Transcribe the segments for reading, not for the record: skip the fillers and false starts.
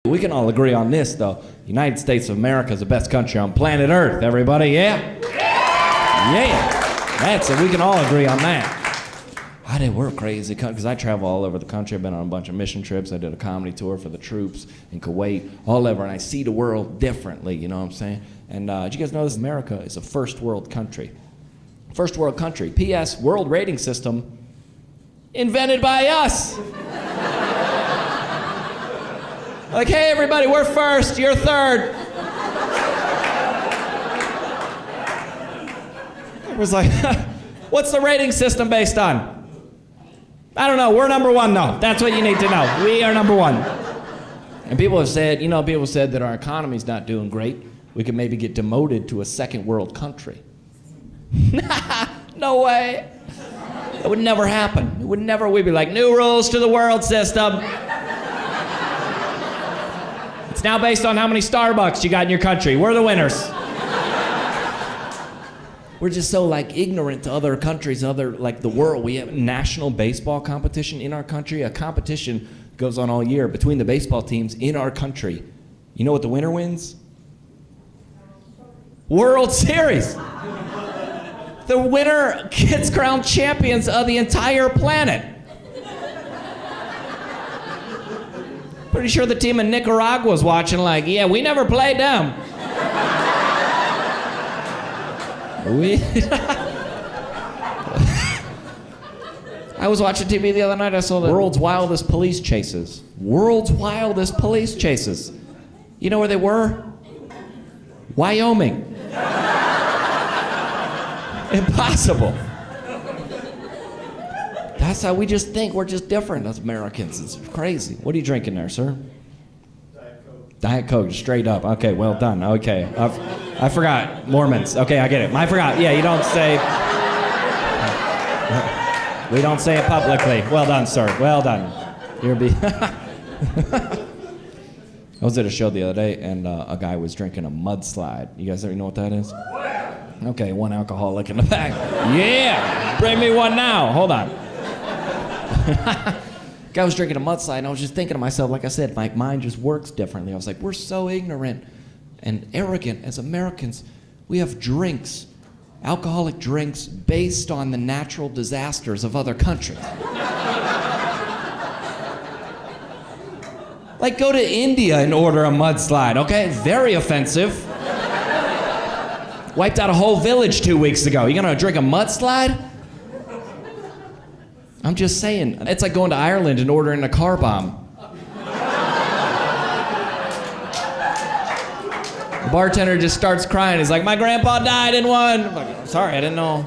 We can all agree on this, though. The United States of America is the best country on planet Earth, everybody, yeah? Yeah! That's it, we can all agree on that. We're crazy, because I travel all over the country. I've been on a bunch of mission trips. I did a comedy tour for the troops in Kuwait, all over, and I see the world differently, you know what I'm saying? And did you guys know this? America is a first world country. First world country. P.S. World rating system invented by us. Like, hey, everybody, we're first, you're third. It was like, what's the rating system based on? I don't know, we're number one, though. That's what you need to know. We are number one. And people have said, people said that our economy's not doing great. We could maybe get demoted to a second world country. No way. That would never happen. It would never, we'd be like, new rules to the world system. It's now based on how many Starbucks you got in your country. We're the winners. We're just so ignorant to other countries, the world. We have a national baseball competition in our country. A competition goes on all year between the baseball teams in our country. You know what the winner wins? World Series. The winner gets crowned champions of the entire planet. Pretty sure the team in Nicaragua's watching yeah, we never played them. I was watching TV the other night, I saw the world's wildest police chases. World's wildest police chases. You know where they were? Wyoming. Impossible. That's how we just think. We're just different as Americans. It's crazy. What are you drinking there, sir? Diet Coke. Diet Coke, straight up. Okay, well done. Okay. I forgot. Mormons. Okay, I get it. I forgot. Yeah, you don't say... We don't say it publicly. Well done, sir. Well done. I was at a show the other day, and a guy was drinking a mudslide. You guys ever know what that is? Okay, one alcoholic in the back. Yeah! Bring me one now. Hold on. Guy was drinking a mudslide, and I was just thinking to myself, like I said, my mind just works differently. I was like, we're so ignorant and arrogant as Americans. We have drinks, alcoholic drinks, based on the natural disasters of other countries. Like, go to India and order a mudslide, okay? Very offensive. Wiped out a whole village 2 weeks ago. You gonna drink a mudslide? I'm just saying, it's like going to Ireland and ordering a car bomb. The bartender just starts crying. He's like, my grandpa died in one. I'm like, sorry, I didn't know.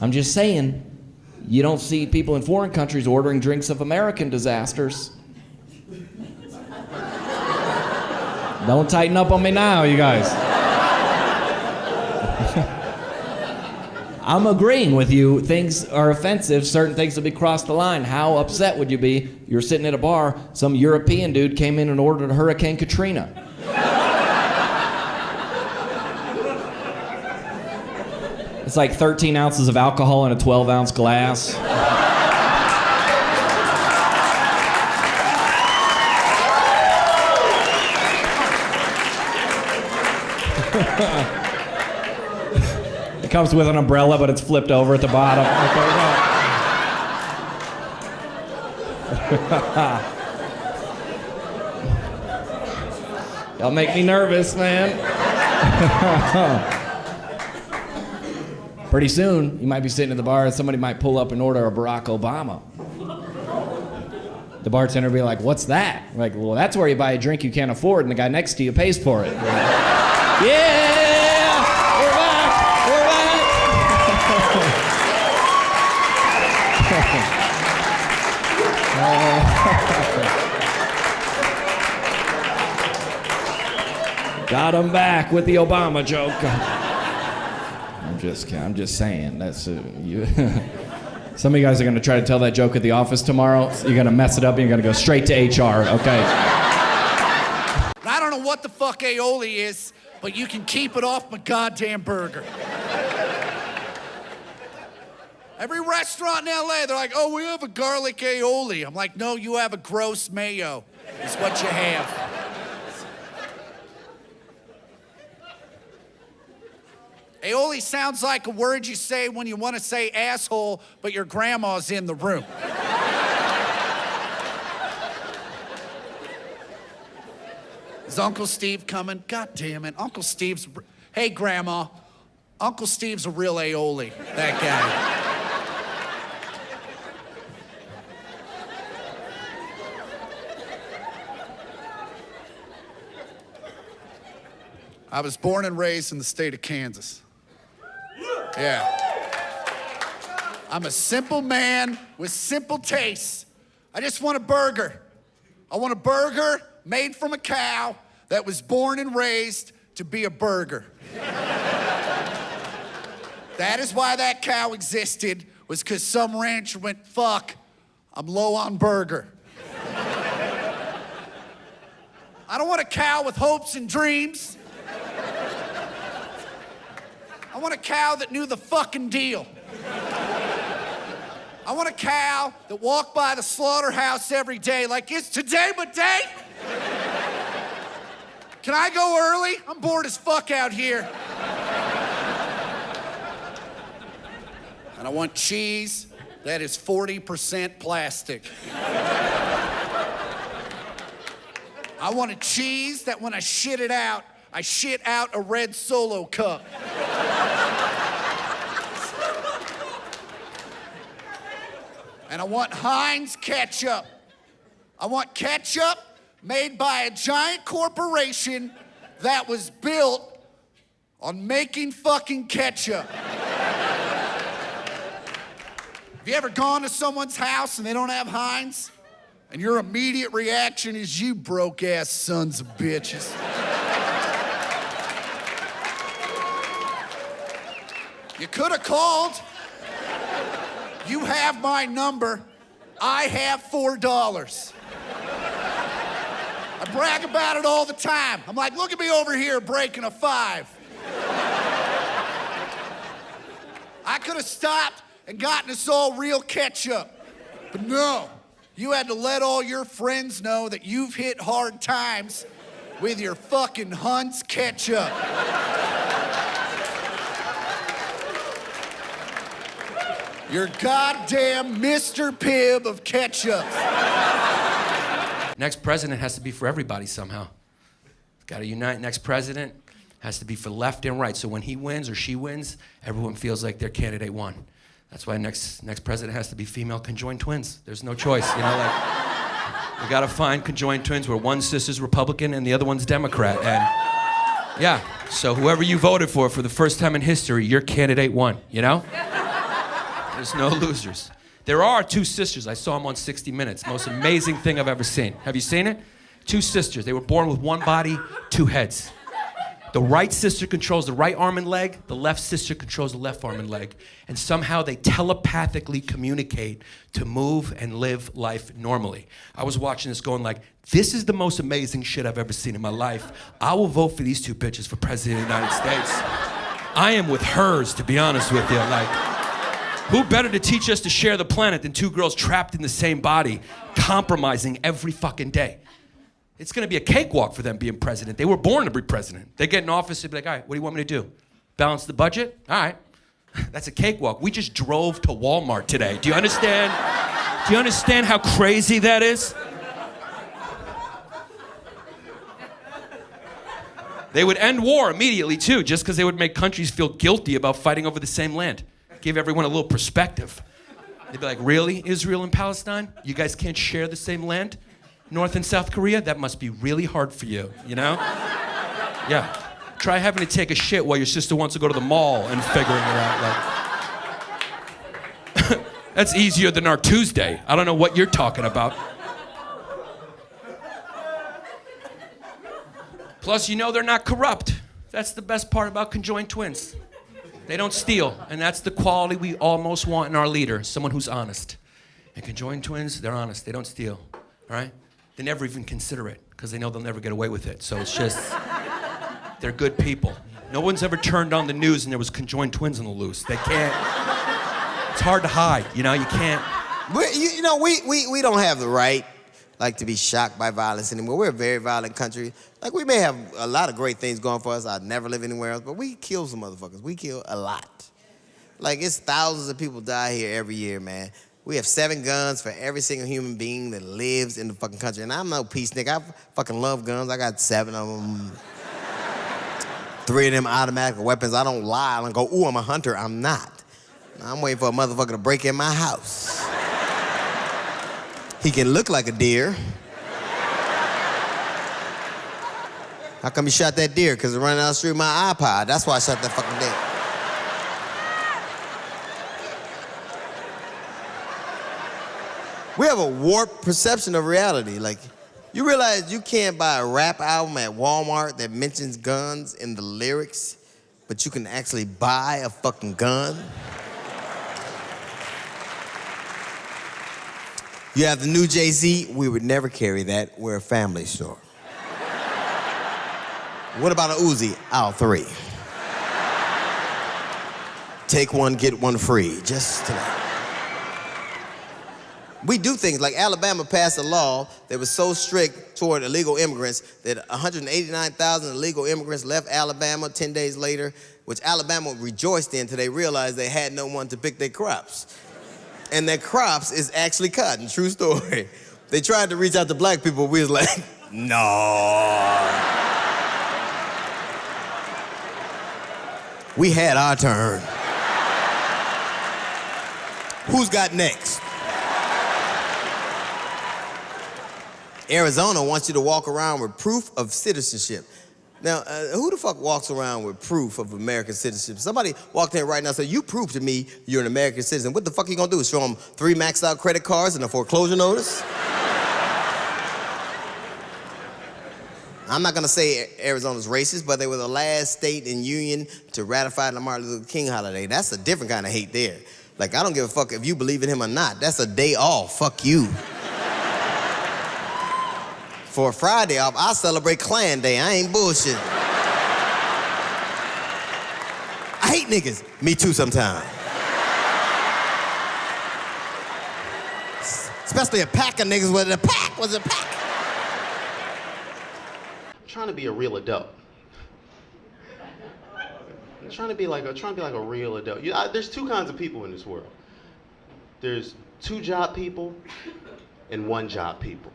I'm just saying, you don't see people in foreign countries ordering drinks of American disasters. Don't tighten up on me now, you guys. I'm agreeing with you. Things are offensive. Certain things will be crossed the line. How upset would you be? You're sitting at a bar, some European dude came in and ordered a Hurricane Katrina. It's like 13 ounces of alcohol in a 12-ounce glass. It comes with an umbrella, but it's flipped over at the bottom. Y'all make me nervous, man. Pretty soon, you might be sitting at the bar and somebody might pull up and order a Barack Obama. The bartender will be like, what's that? We're like, well, that's where you buy a drink you can't afford and the guy next to you pays for it. Yeah! We're back! We're back! Got him back with the Obama joke. I'm just saying. That's you. Some of you guys are gonna try to tell that joke at the office tomorrow. You're gonna mess it up and you're gonna go straight to HR, okay? I don't know what the fuck aioli is, but you can keep it off my goddamn burger. Every restaurant in LA, they're like, oh, we have a garlic aioli. I'm like, no, you have a gross mayo, is what you have. Aioli sounds like a word you say when you want to say asshole, but your grandma's in the room. Is Uncle Steve coming? God damn it, Uncle Steve's... Hey, Grandma, Uncle Steve's a real aioli, that guy. I was born and raised in the state of Kansas. Yeah. I'm a simple man with simple tastes. I just want a burger. I want a burger made from a cow that was born and raised to be a burger. That is why that cow existed, was because some rancher went, fuck, I'm low on burger. I don't want a cow with hopes and dreams. I want a cow that knew the fucking deal. I want a cow that walked by the slaughterhouse every day like, it's today my day? Can I go early? I'm bored as fuck out here. And I want cheese that is 40% plastic. I want a cheese that when I shit it out, I shit out a red Solo cup. And I want Heinz ketchup. I want ketchup made by a giant corporation that was built on making fucking ketchup. Have you ever gone to someone's house and they don't have Heinz? And your immediate reaction is, you broke-ass sons of bitches. You could have called. You have my number. I have $4. I brag about it all the time. I'm like, look at me over here breaking a 5. I could have stopped and gotten us all real ketchup. But no, you had to let all your friends know that you've hit hard times with your fucking Hunt's ketchup. You're goddamn Mr. Pibb of ketchup. Next president has to be for everybody somehow. Got to unite. Next president has to be for left and right. So when he wins or she wins, everyone feels like their candidate won. That's why next president has to be female conjoined twins. There's no choice, you know. Like, we got to find conjoined twins where one sister's Republican and the other one's Democrat. And yeah, so whoever you voted for the first time in history, your candidate won. You know. There's no losers. There are 2 sisters. I saw them on 60 Minutes. Most amazing thing I've ever seen. Have you seen it? 2 sisters. They were born with 1 body, 2 heads. The right sister controls the right arm and leg. The left sister controls the left arm and leg. And somehow they telepathically communicate to move and live life normally. I was watching this going like, this is the most amazing shit I've ever seen in my life. I will vote for these 2 bitches for president of the United States. I am with hers, to be honest with you. Like, who better to teach us to share the planet than 2 girls trapped in the same body, compromising every fucking day? It's gonna be a cakewalk for them being president. They were born to be president. They get in office, they'd be like, all right, what do you want me to do? Balance the budget? All right. That's a cakewalk. We just drove to Walmart today. Do you understand? Do you understand how crazy that is? They would end war immediately too, just because they would make countries feel guilty about fighting over the same land. Give everyone a little perspective. They'd be like, really, Israel and Palestine? You guys can't share the same land? North and South Korea? That must be really hard for you, you know? Yeah. Try having to take a shit while your sister wants to go to the mall and figuring it out. Like, that's easier than our Tuesday. I don't know what you're talking about. Plus, you know they're not corrupt. That's the best part about conjoined twins. They don't steal, and that's the quality we almost want in our leader, someone who's honest. And conjoined twins, they're honest, they don't steal, all right? They never even consider it, because they know they'll never get away with it. So it's just, they're good people. No one's ever turned on the news and there was conjoined twins on the loose. They can't, It's hard to hide, you know, you can't. We don't have the right, like, to be shocked by violence anymore. We're a very violent country. Like, we may have a lot of great things going for us. I'd never live anywhere else, but we kill some motherfuckers. We kill a lot. Like, it's thousands of people die here every year, man. We have 7 guns for every single human being that lives in the fucking country. And I'm no peace nigga. I fucking love guns. I got 7 of them. 3 of them automatic weapons. I don't lie. I don't go, ooh, I'm a hunter. I'm not. I'm waiting for a motherfucker to break in my house. He can look like a deer. How come you shot that deer? Because it ran down the street with my iPod. That's why I shot that fucking deer. We have a warped perception of reality. Like, you realize you can't buy a rap album at Walmart that mentions guns in the lyrics, but you can actually buy a fucking gun? You have the new Jay-Z, we would never carry that. We're a family store. What about a Uzi? Aisle 3. Take one, get one free. Just tonight. We do things like Alabama passed a law that was so strict toward illegal immigrants that 189,000 illegal immigrants left Alabama 10 days later, which Alabama rejoiced in until they realized they had no one to pick their crops. And their crops is actually cotton, true story. They tried to reach out to black people, we was like, no. We had our turn. Who's got next? Arizona wants you to walk around with proof of citizenship. Now, who the fuck walks around with proof of American citizenship? Somebody walked in right now and said, you prove to me you're an American citizen. What the fuck are you gonna do? Show them 3 maxed out credit cards and a foreclosure notice? I'm not gonna say Arizona's racist, but they were the last state in union to ratify the Martin Luther King holiday. That's a different kind of hate there. Like, I don't give a fuck if you believe in him or not. That's a day off, fuck you. For a Friday off, I celebrate Klan Day. I ain't bullshit. I hate niggas. Me too sometimes. Especially a pack of niggas with a pack was a pack. I'm trying to be a real adult. I'm trying to be like a real adult. There's 2 kinds of people in this world. There's 2-job people and 1-job people.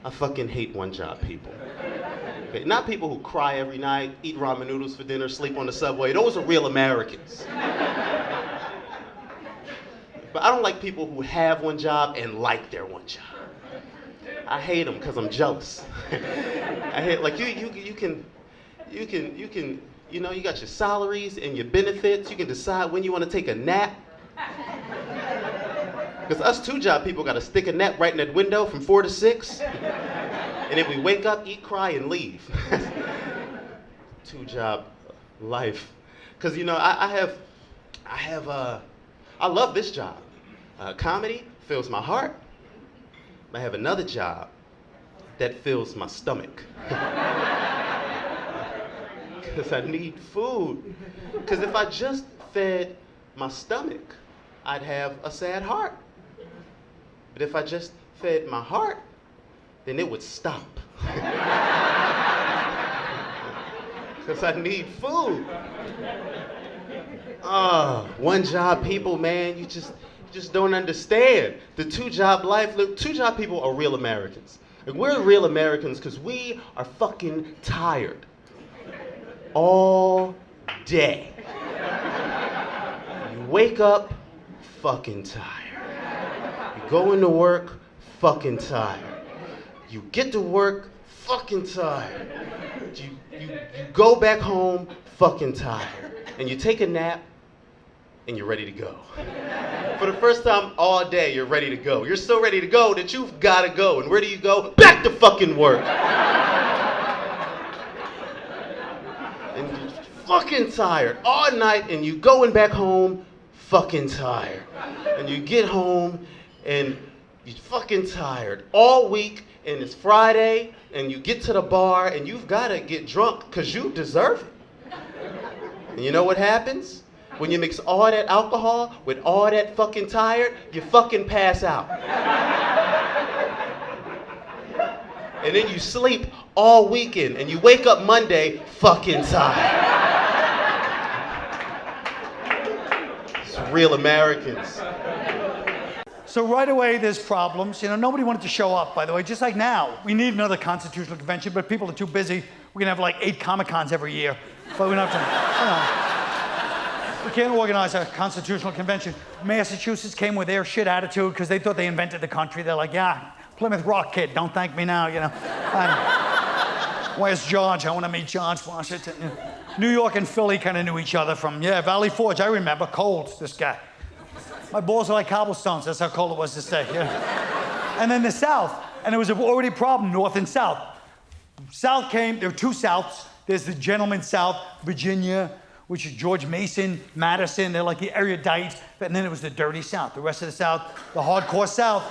I fucking hate 1-job people. Okay, not people who cry every night, eat ramen noodles for dinner, sleep on the subway. Those are real Americans. But I don't like people who have 1 job and like their 1 job. I hate them because I'm jealous. I hate, like, you can, you know, you got your salaries and your benefits. You can decide when you want to take a nap. Because us 2-job people got to stick a nap right in that window from 4 to 6. And then we wake up, eat, cry, and leave. 2-job life. Because, you know, I love this job. Comedy fills my heart. I have another job that fills my stomach. Because I need food. Because if I just fed my stomach, I'd have a sad heart. But if I just fed my heart, then it would stop. Because I need food. 1-job people, man, you just don't understand. The 2-job life, look, 2-job people are real Americans. Like, we're real Americans because we are fucking tired. All day. You wake up fucking tired. You go into work fucking tired. You get to work fucking tired. You go back home fucking tired. And you take a nap and you're ready to go. For the first time all day, you're ready to go. You're so ready to go that you've got to go. And where do you go? Back to fucking work. And you're fucking tired all night, and you going back home fucking tired. And you get home and you're fucking tired all week, and it's Friday, and you get to the bar and you've got to get drunk because you deserve it. And you know what happens? When you mix all that alcohol with all that fucking tired, you fucking pass out. And then you sleep all weekend and you wake up Monday fucking tired. It's real Americans. So right away, there's problems. You know, nobody wanted to show up, by the way, just like now. We need another constitutional convention, but people are too busy. We're gonna have like 8 Comic-Cons every year. But we don't have to, we can't organize a constitutional convention. Massachusetts came with their shit attitude because they thought they invented the country. They're like, yeah, Plymouth Rock kid, don't thank me now, you know. Where's George? I want to meet George Washington. You know. New York and Philly kind of knew each other from, Valley Forge, I remember, cold, this guy. My balls are like cobblestones, that's how cold it was this day. Yeah. And then the South, and there was already a problem, North and South. South came, there were 2 Souths. There's the gentleman South, Virginia, which is George Mason, Madison, they're like the erudite, and then it was the dirty South. The rest of the South, the hardcore South,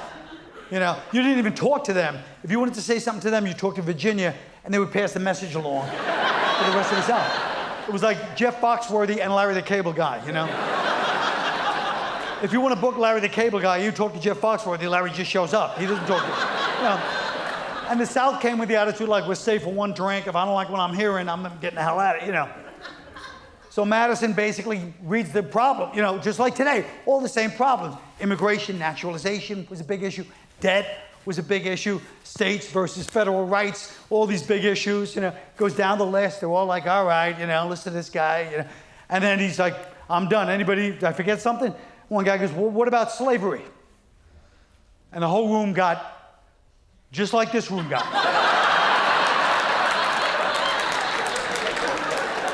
you know, you didn't even talk to them. If you wanted to say something to them, you talked to Virginia, and they would pass the message along to the rest of the South. It was like Jeff Foxworthy and Larry the Cable Guy, you know? If you want to book Larry the Cable Guy, you talk to Jeff Foxworthy, Larry just shows up. He doesn't talk to you know. And the South came with the attitude like, we're safe for one drink. If I don't like what I'm hearing, I'm getting the hell out of it, you know. So Madison basically reads the problem, you know, just like today, all the same problems. Immigration, naturalization was a big issue. Debt was a big issue. States versus federal rights, all these big issues, you know. Goes down the list, they're all like, all right, you know, listen to this guy, you know. And then he's like, I'm done. Anybody, did I forget something? One guy goes, well, what about slavery? And the whole room got just like this room got.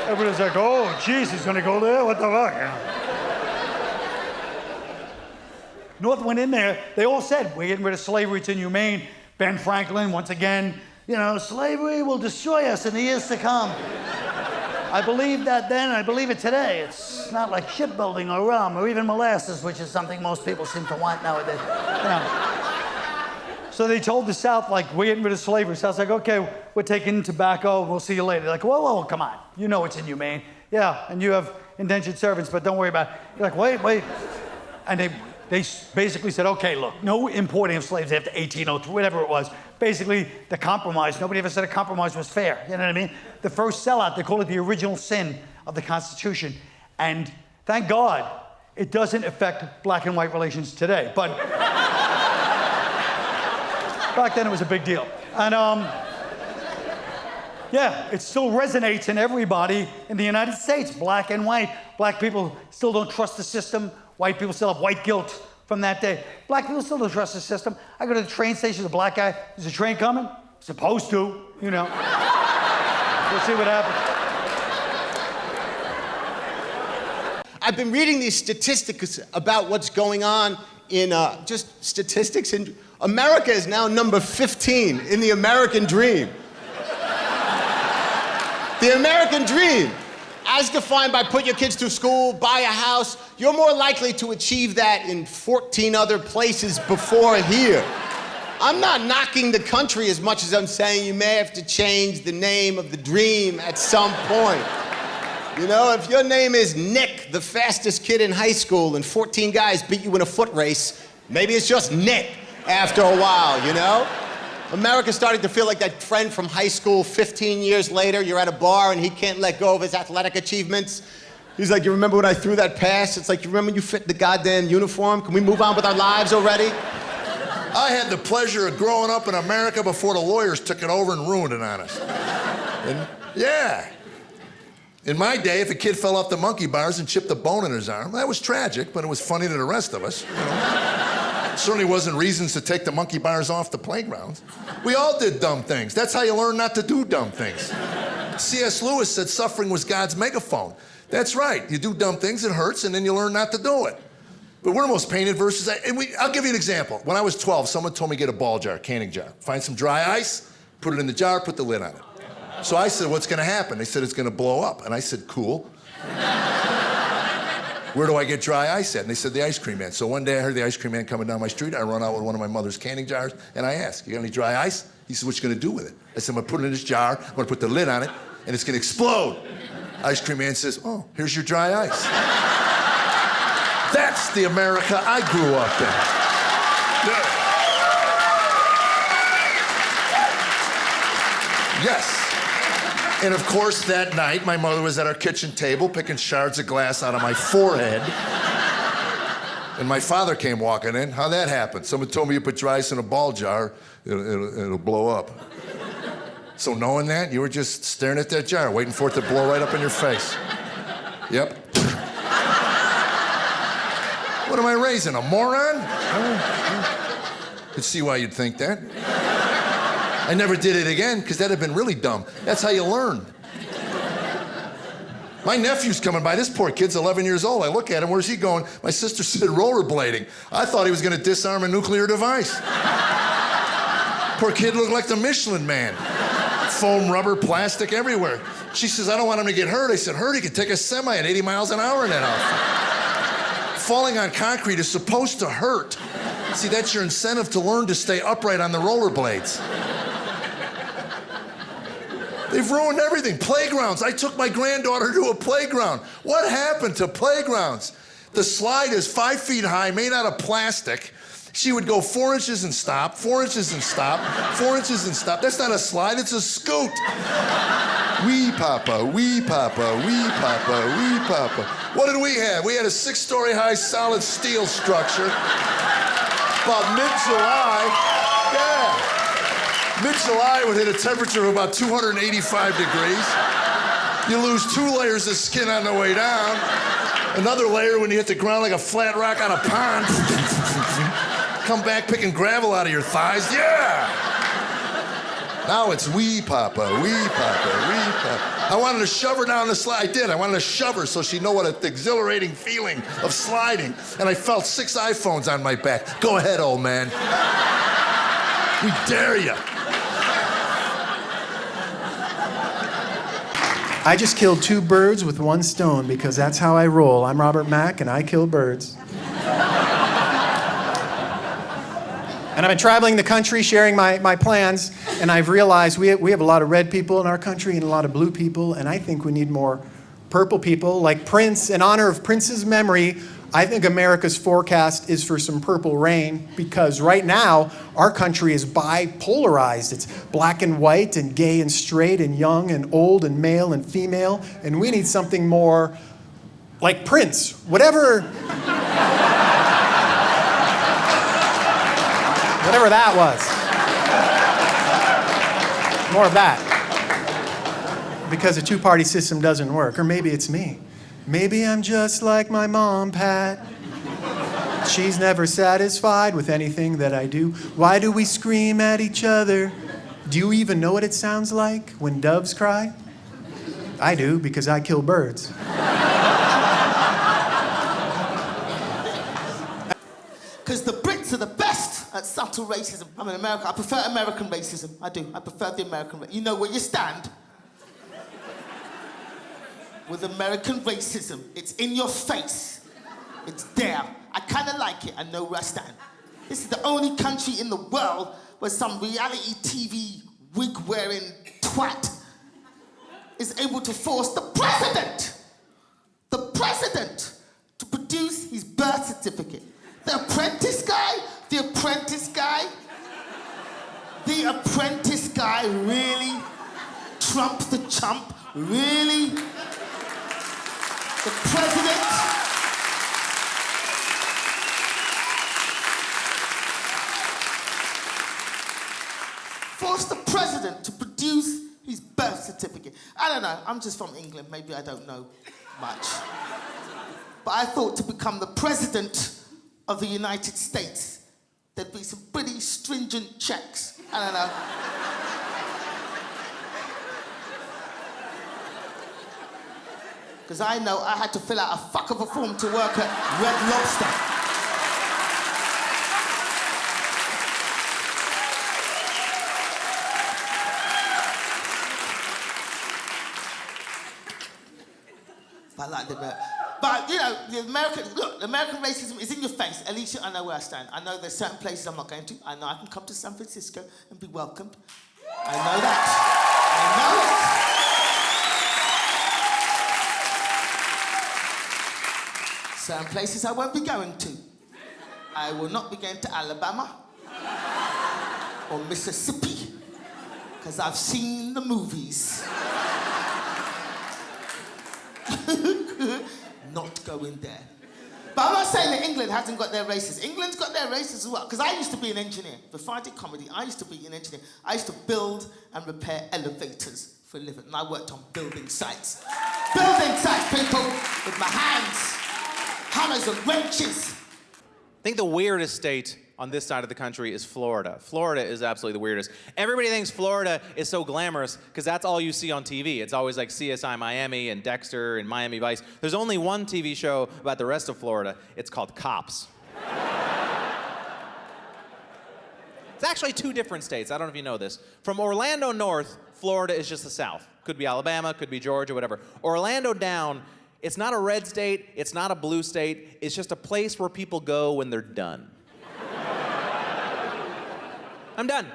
Everybody's like, oh, geez, he's gonna go there? What the fuck? North went in there, they all said, we're getting rid of slavery, it's inhumane. Ben Franklin, once again, you know, slavery will destroy us in the years to come. I believed that then, I believe it today. It's not like shipbuilding or rum or even molasses, which is something most people seem to want nowadays. You know. So they told the South, like, we're getting rid of slavery. South's like, okay, we're taking tobacco, we'll see you later. They're like, whoa, come on. You know it's inhumane. Yeah, and you have indentured servants, but don't worry about it. You're like, wait. And they basically said, okay, look, no importing of slaves after 1803, whatever it was. Basically, the compromise, nobody ever said a compromise was fair, you know what I mean? The first sellout, they call it the original sin of the Constitution. And thank God, it doesn't affect black and white relations today. But back then it was a big deal. And yeah, it still resonates in everybody in the United States, black and white. Black people still don't trust the system. White people still have white guilt from that day. Black people still don't trust the system. I go to the train station, there's a black guy, is the train coming? Supposed to, you know. We'll see what happens. I've been reading these statistics about what's going on in just statistics, and America is now number 15 in the American dream. The American dream, as defined by put your kids through school, buy a house, you're more likely to achieve that in 14 other places before here. I'm not knocking the country as much as I'm saying you may have to change the name of the dream at some point. You know, if your name is Nick, the fastest kid in high school, and 14 guys beat you in a foot race, maybe it's just Nick after a while, you know? America's starting to feel like that friend from high school 15 years later. You're at a bar and he can't let go of his athletic achievements. He's like, you remember when I threw that pass? It's like, you remember when you fit the goddamn uniform? Can we move on with our lives already? I had the pleasure of growing up in America before the lawyers took it over and ruined it on us. And yeah. In my day, if a kid fell off the monkey bars and chipped a bone in his arm, that was tragic, but it was funny to the rest of us, you know? Certainly wasn't reasons to take the monkey bars off the playgrounds. We all did dumb things. That's how you learn not to do dumb things. C.S. Lewis said suffering was God's megaphone. That's right. You do dumb things, it hurts, and then you learn not to do it. But we're the most painted versus... I'll give you an example. When I was 12, someone told me to get a ball jar, canning jar. Find some dry ice, put it in the jar, put the lid on it. So I said, what's going to happen? They said, it's going to blow up. And I said, cool. Where do I get dry ice at? And they said, the ice cream man. So one day I heard the ice cream man coming down my street. I run out with one of my mother's canning jars, and I asked, you got any dry ice? He said, what you going to do with it? I said, I'm going to put it in this jar, I'm going to put the lid on it, and it's going to explode. Ice cream man says, oh, here's your dry ice. the America I grew up in. Yes. And of course, that night, my mother was at our kitchen table picking shards of glass out of my forehead. And my father came walking in. How'd that happen? Someone told me you put dry ice in a ball jar, it'll blow up. So knowing that, you were just staring at that jar, waiting for it to blow right up in your face. Yep. What am I raising, a moron? Could see why you'd think that. I never did it again, because that'd have been really dumb. That's how you learn. My nephew's coming by. This poor kid's 11 years old. I look at him, where's he going? My sister said rollerblading. I thought he was gonna disarm a nuclear device. Poor kid looked like the Michelin Man. Foam, rubber, plastic, everywhere. She says, I don't want him to get hurt. I said, hurt? He could take a semi at 80 miles an hour in that outfit. Falling on concrete is supposed to hurt. See, that's your incentive to learn to stay upright on the rollerblades. They've ruined everything. Playgrounds. I took my granddaughter to a playground. What happened to playgrounds? The slide is 5 feet high, made out of plastic. She would go 4 inches and stop, 4 inches and stop, 4 inches and stop. That's not a slide, it's a scoot. Wee papa, wee papa, wee papa, wee papa. What did we have? We had a 6-story high solid steel structure. About mid-July, yeah. Mid-July would hit a temperature of about 285 degrees. You lose 2 layers of skin on the way down. Another layer when you hit the ground like a flat rock on a pond. Come back picking gravel out of your thighs, yeah! Now it's wee papa, wee papa, wee papa. I wanted to shove her down the slide. I did. I wanted to shove her so she'd know what an exhilarating feeling of sliding. And I felt 6 iPhones on my back. Go ahead, old man. We dare you. I just killed 2 birds with 1 stone because that's how I roll. I'm Robert Mack and I kill birds. And I've been traveling the country sharing my plans, and I've realized we have a lot of red people in our country and a lot of blue people, and I think we need more purple people like Prince. In honor of Prince's memory, I think America's forecast is for some purple rain, because right now our country is bipolarized. It's black and white and gay and straight and young and old and male and female, and we need something more like Prince. Whatever that was. More of that. Because the 2-party system doesn't work. Or maybe it's me. Maybe I'm just like my mom, Pat. She's never satisfied with anything that I do. Why do we scream at each other? Do you even know what it sounds like when doves cry? I do, because I kill birds. Because the Brits are the best at subtle racism. I'm in America. I prefer American racism. I do. I prefer the American racism. You know where you stand with American racism. It's in your face. It's there. I kind of like it. I know where I stand. This is the only country in the world where some reality TV wig-wearing twat is able to force the president to produce his birth certificate. The Apprentice guy really trumps the chump, really? The president forced the president to produce his birth certificate. I don't know, I'm just from England, maybe I don't know much. But I thought to become the president of the United States, there'd be some pretty stringent checks. I don't know. Because I know I had to fill out a fuck of a form to work at Red Lobster. I like the But, you know, the American racism is in your face. At least I know where I stand. I know there's certain places I'm not going to. I know I can come to San Francisco and be welcomed. I know that. I know it. So, certain places I won't be going to. I will not be going to Alabama or Mississippi, because I've seen the movies. Not going there. But I'm not saying that England hasn't got their races. England's got their races as well. Because I used to be an engineer. Before I did comedy, I used to be an engineer. I used to build and repair elevators for a living. And I worked on building sites. Building sites, people, with my hands. Hammers and wrenches. I think the weirdest state on this side of the country is Florida. Florida is absolutely the weirdest. Everybody thinks Florida is so glamorous because that's all you see on TV. It's always like CSI Miami and Dexter and Miami Vice. There's only one TV show about the rest of Florida. It's called Cops. It's actually two different states. I don't know if you know this. From Orlando north, Florida is just the south. Could be Alabama, could be Georgia, whatever. Orlando down, it's not a red state, it's not a blue state. It's just a place where people go when they're done. I'm done.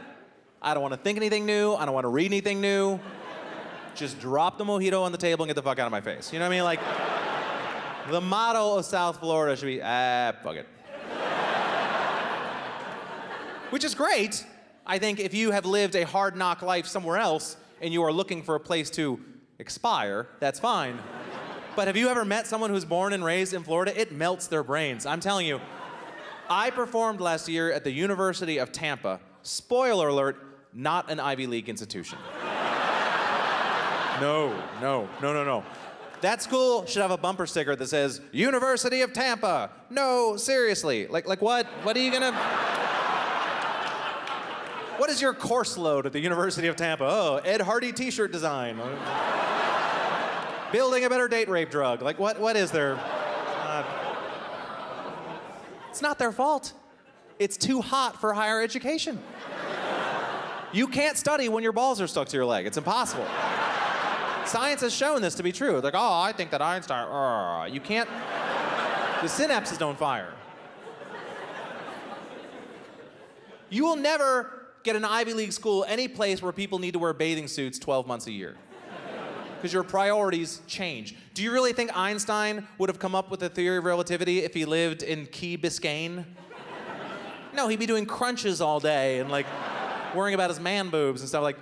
I don't want to think anything new. I don't want to read anything new. Just drop the mojito on the table and get the fuck out of my face. You know what I mean? Like, the motto of South Florida should be, fuck it. Which is great. I think if you have lived a hard knock life somewhere else and you are looking for a place to expire, that's fine. But have you ever met someone who's born and raised in Florida? It melts their brains. I'm telling you. I performed last year at the University of Tampa. Spoiler alert, not an Ivy League institution. No. That school should have a bumper sticker that says, University of Tampa. No, seriously. Like what? What are you gonna... What is your course load at the University of Tampa? Oh, Ed Hardy t-shirt design. Building a better date rape drug. Like what is there? It's not their fault. It's too hot for higher education. You can't study when your balls are stuck to your leg. It's impossible. Science has shown this to be true. Like, oh, I think that Einstein, you can't, the synapses don't fire. You will never get an Ivy League school any place where people need to wear bathing suits 12 months a year. Because your priorities change. Do you really think Einstein would have come up with the theory of relativity if he lived in Key Biscayne? No, he'd be doing crunches all day and like worrying about his man boobs and stuff. Like,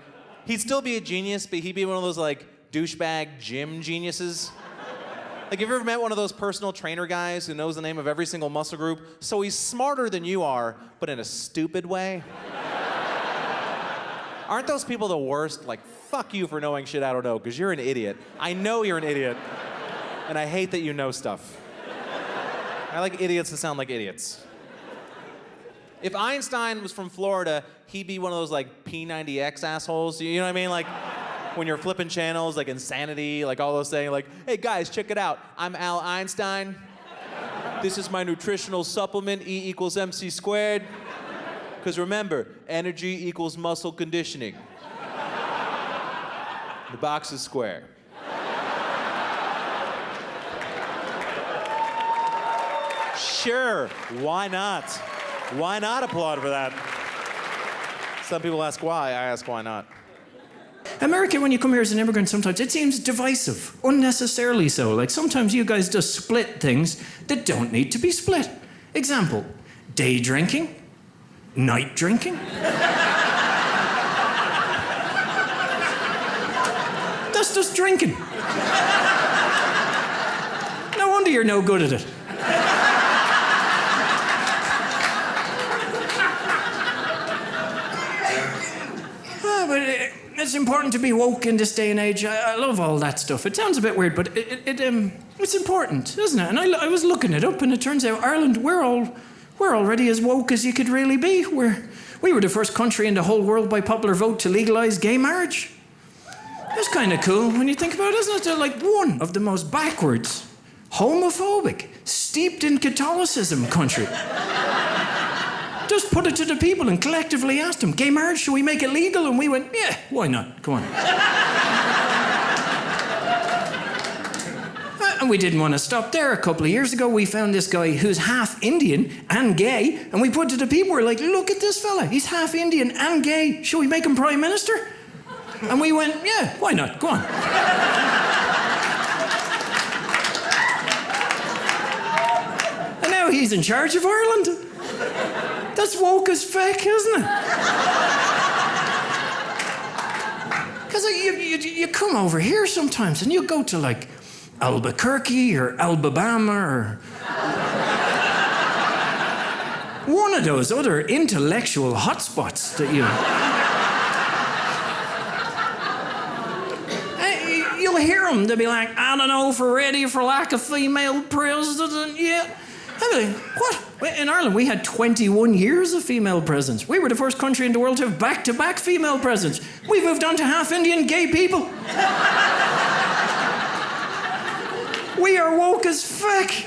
he'd still be a genius, but he'd be one of those like douchebag gym geniuses. Like, have you ever met one of those personal trainer guys who knows the name of every single muscle group? So he's smarter than you are, but in a stupid way. Aren't those people the worst? Like, fuck you for knowing shit I don't know, because you're an idiot. I know you're an idiot, and I hate that you know stuff. I like idiots that sound like idiots. If Einstein was from Florida, he'd be one of those like P90X assholes. You know what I mean? Like when you're flipping channels, like Insanity, like all those things, like, hey guys, check it out. I'm Al Einstein. This is my nutritional supplement, E equals MC squared. Because remember, energy equals muscle conditioning. The box is square. Sure, why not? Why not applaud for that? Some people ask why, I ask why not. America, when you come here as an immigrant, sometimes it seems divisive, unnecessarily so. Like sometimes you guys just split things that don't need to be split. Example, day drinking, night drinking. That's just drinking. No wonder you're no good at it. It's important to be woke in this day and age. I love all that stuff. It sounds a bit weird, but it's important, isn't it? And I was looking it up, and it turns out Ireland, we're already as woke as you could really be. We were the first country in the whole world by popular vote to legalize gay marriage. That's kind of cool when you think about it, isn't it? They're like one of the most backwards, homophobic, steeped in Catholicism country. Just put it to the people and collectively asked them, gay marriage, should we make it legal? And we went, yeah, why not? Come on. And we didn't want to stop there. A couple of years ago, we found this guy who's half Indian and gay, and we put to the people, we're like, look at this fella. He's half Indian and gay. Should we make him Prime Minister? And we went, yeah, why not? Go on. he's in charge of Ireland. That's woke as feck, isn't it? Because you come over here sometimes and you go to like Albuquerque or Alabama or one of those other intellectual hotspots that you'll hear them. They'll be like, I don't know if we're ready for like a female president yet. I'll be like, what? In Ireland, we had 21 years of female presidents. We were the first country in the world to have back-to-back female presidents. We moved on to half-Indian gay people. We are woke as feck.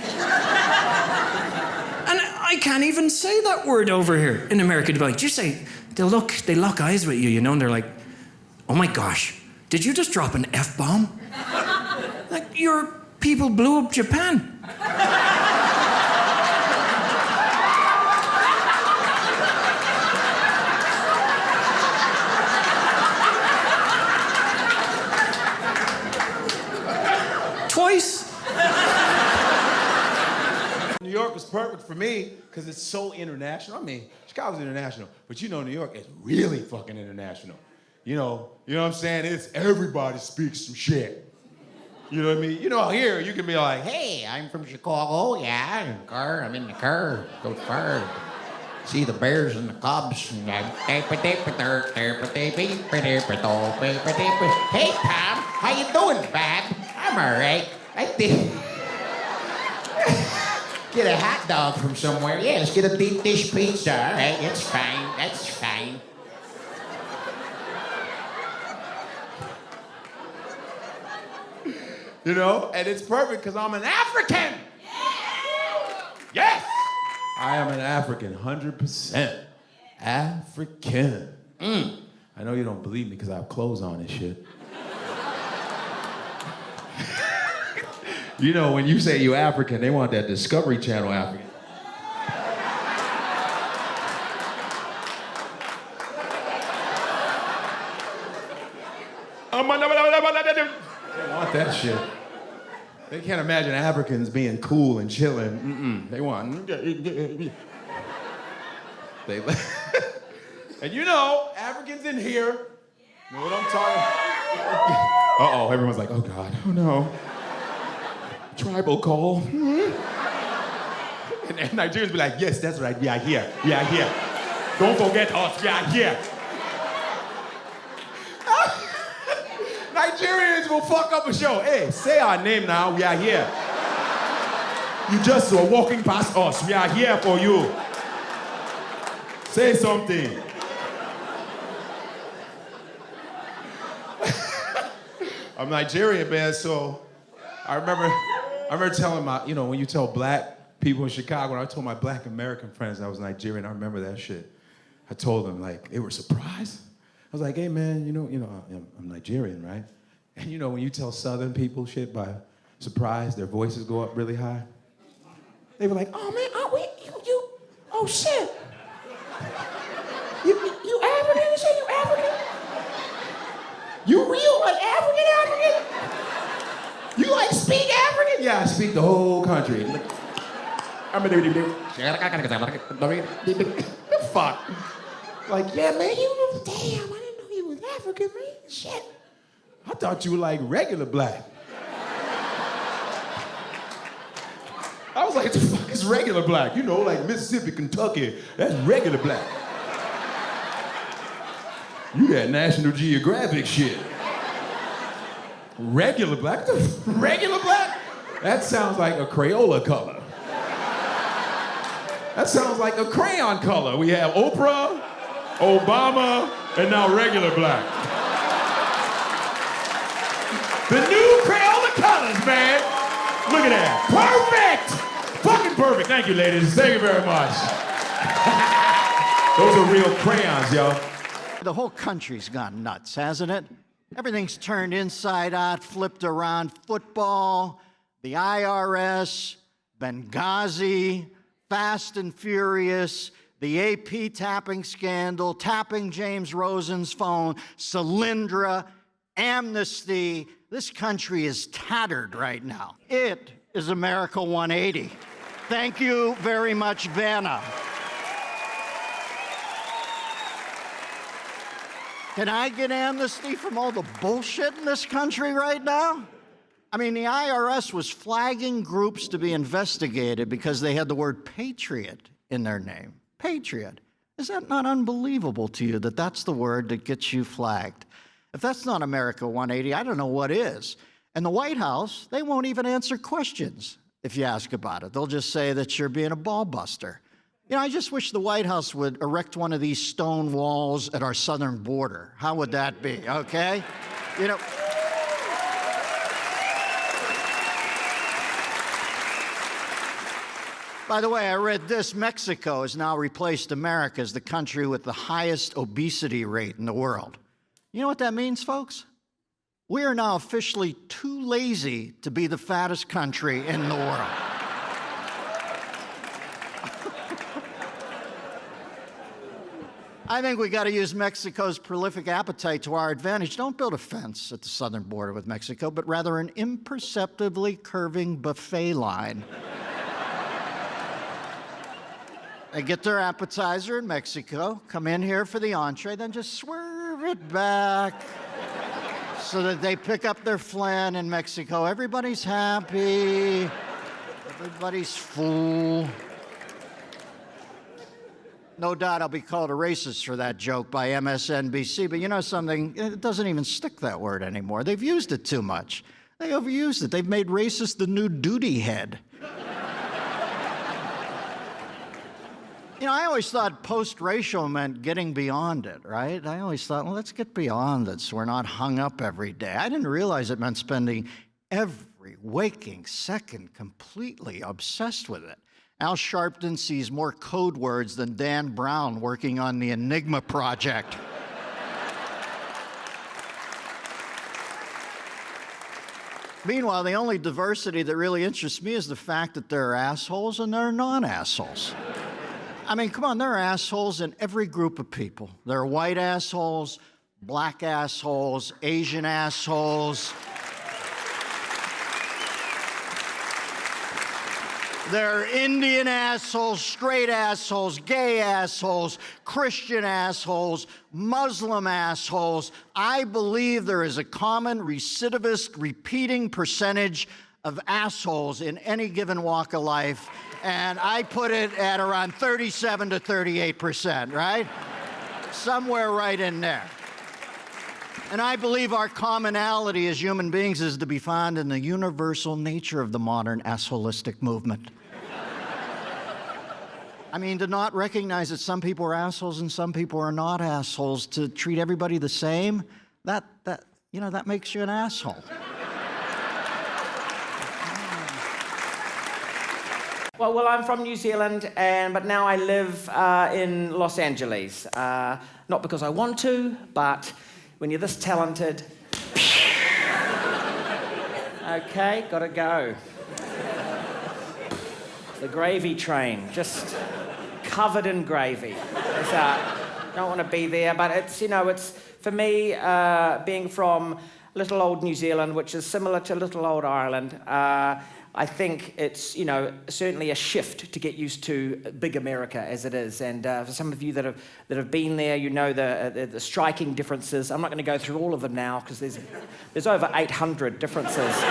And I can't even say that word over here in America. They'll be like, just say, they lock eyes with you, you know, and they're like, oh my gosh, did you just drop an F-bomb? Like, your people blew up Japan. Twice. New York was perfect for me because it's so international. I mean, Chicago's international, but you know New York is really fucking international. You know what I'm saying? It's everybody speaks some shit. You know what I mean? You know, here you can be like, hey, I'm from Chicago. Yeah, I'm in the car. I'm in the car. Go far. See the Bears and the Cubs. Hey, Tom, how you doing, Bob? I'm all right. I think. Get a hot dog from somewhere. Yeah, let's get a deep dish pizza. All right, it's fine. That's fine. You know, and it's perfect because I'm an African. Yes! I am an African, 100%. African. I know you don't believe me because I have clothes on and shit. You know, when you say you African, they want that Discovery Channel African. They want that shit. They can't imagine Africans being cool and chilling. They want. And you know, Africans in here know what I'm talking about. Uh-oh, everyone's like, oh God, oh no. Tribal call. And Nigerians be like, yes, that's right, we are here, we are here. Don't forget us, we are here. Nigerians will fuck up a show. Hey, say our name now, we are here. You just were walking past us, we are here for you. Say something. I'm Nigerian, man, so I remember telling my, you know, when you tell black people in Chicago, when I told my black American friends I was Nigerian, I remember that shit. I told them, like, they were surprised. I was like, hey, man, you know, I'm Nigerian, right? And you know, when you tell Southern people shit by surprise, their voices go up really high. They were like, oh, man, oh, shit. You African? You say you African? You real, like, African? You, like, speak African? Yeah, I speak the whole country. The fuck? Like, yeah, man, damn, I didn't know you was African, man. Shit. I thought you were like regular black. I was like, the fuck is regular black? You know, like Mississippi, Kentucky, that's regular black. You got National Geographic shit. Regular black? Regular black? That sounds like a Crayola color. That sounds like a crayon color. We have Oprah, Obama, and now regular black. The new Crayola colors, man. Look at that. Perfect! Fucking perfect. Thank you, ladies. Thank you very much. Those are real crayons, yo. The whole country's gone nuts, hasn't it? Everything's turned inside out, flipped around. Football, the IRS, Benghazi, Fast and Furious, the AP tapping scandal, tapping James Rosen's phone, Solyndra, amnesty. This country is tattered right now. It is America 180. Thank you very much, Vanna. Can I get amnesty from all the bullshit in this country right now? I mean, the IRS was flagging groups to be investigated because they had the word patriot in their name. Patriot. Is that not unbelievable to you that that's the word that gets you flagged? If that's not America 180, I don't know what is. And the White House, they won't even answer questions if you ask about it. They'll just say that you're being a ball buster. You know, I just wish the White House would erect one of these stone walls at our southern border. How would that be, okay? You know. By the way, I read this. Mexico has now replaced America as the country with the highest obesity rate in the world. You know what that means, folks? We are now officially too lazy to be the fattest country in the world. I think we got to use Mexico's prolific appetite to our advantage. Don't build a fence at the southern border with Mexico, but rather an imperceptibly curving buffet line. They get their appetizer in Mexico, come in here for the entree, then just swerve it back so that they pick up their flan in Mexico. Everybody's happy. Everybody's full. No doubt I'll be called a racist for that joke by MSNBC, but you know something? It doesn't even stick, that word, anymore. They've used it too much. They overused it. They've made racist the new duty head. You know, I always thought post-racial meant getting beyond it, right? I always thought, well, let's get beyond it so we're not hung up every day. I didn't realize it meant spending every waking second completely obsessed with it. Al Sharpton sees more code words than Dan Brown working on the Enigma project. Meanwhile, the only diversity that really interests me is the fact that there are assholes and there are non-assholes. I mean, come on, there are assholes in every group of people. There are white assholes, black assholes, Asian assholes. There are Indian assholes, straight assholes, gay assholes, Christian assholes, Muslim assholes. I believe there is a common recidivist repeating percentage of assholes in any given walk of life, and I put it at around 37 to 38%, right? Somewhere right in there. And I believe our commonality as human beings is to be found in the universal nature of the modern assholistic movement. I mean, to not recognize that some people are assholes and some people are not assholes, to treat everybody the same, that makes you an asshole. Well, I'm from New Zealand, but now I live in Los Angeles. Not because I want to, but when you're this talented, okay, gotta go. The gravy train, just covered in gravy. Don't want to be there, but it's for me, being from little old New Zealand, which is similar to little old Ireland. I think it's, certainly a shift to get used to big America as it is. And for some of you that have been there, you know the striking differences. I'm not going to go through all of them now because there's over 800 differences.